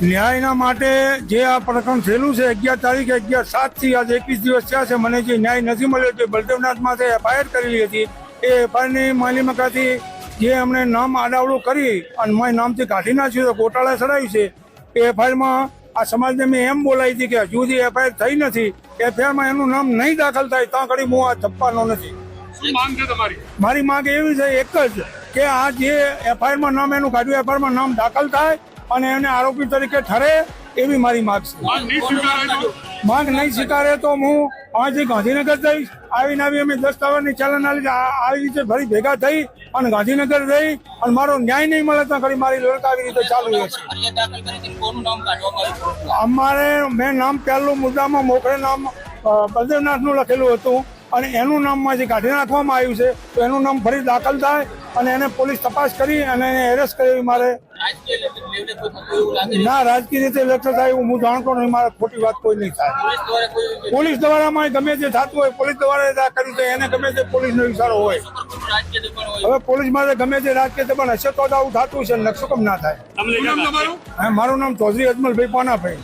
ન્યાયના માટે જે આ પ્રકરણ થયેલું છે 11 તારીખે 11/7 આજે 21 દિવસ થયા છે. મને જે ન્યાય નથી મળ્યો તે બલદેવનાથ માટે એફઆઈઆર કરેલી હતી. એ એફઆઈઆરની માલિમકાથી જે અમને નામ આડાવડું કરી અને મારા નામથી કાઢી નાખ્યું તો ગોટાળા ચડાવ્યું છે. એ એફઆઈઆરમાં આ સમાજને મેં એમ બોલાવી હતી કે હજુ સુધી એફઆઈઆર થઈ નથી. એફઆઈઆરમાં એનું નામ નહીં દાખલ થાય ત્યાં કરી હું આ છપ્પાનો નથી. મારી માંગ એવી છે એક જ કે આ જે એફઆઈઆરમાં નામ એનું કાઢ્યું એફઆઈઆરમાં નામ દાખલ થાય અને એને આરોપી તરીકે ઠરે એવી મારી માંગ છે. માંગ નહીં સ્વીકારે તો હું અહીંથી ગાંધીનગર જઈશ. આવીને અમે દસ્તાવેજની ચાલન આવી રીતે ફરી ભેગા થઈ અને ગાંધીનગર જઈ અને મારો ન્યાય નહીં મળે તો ફરી મારી લડત આવી રીતે ચાલુ રહેશે. અમારે મેં નામ પહેલું મુદ્દામાં મોખરે નામ બલદેવનાથનું લખેલું હતું અને એનું નામમાંથી કાઢી નાખવામાં આવ્યું છે. તો એનું નામ ફરી દાખલ થાય અને એને પોલીસ તપાસ કરી અને એને એરેસ્ટ કરી. મારે ના રાજકીય રીતે લક્ષ્ય થાય એવું હું જાણતો નહીં. મારે ખોટી વાત કોઈ નહીં થાય. પોલીસ દ્વારામાં ગમે તે થતું હોય પોલીસ દ્વારા કર્યું તો એને ગમે તે પોલીસનો ઇશારો હોય. હવે પોલીસ માટે ગમે તે રાજકીય દબાણ હશે તો આવું થતું છે. નકશો કેમ ના થાય? મારું નામ ચૌધરી અજમલભાઈ પાનાભાઈ.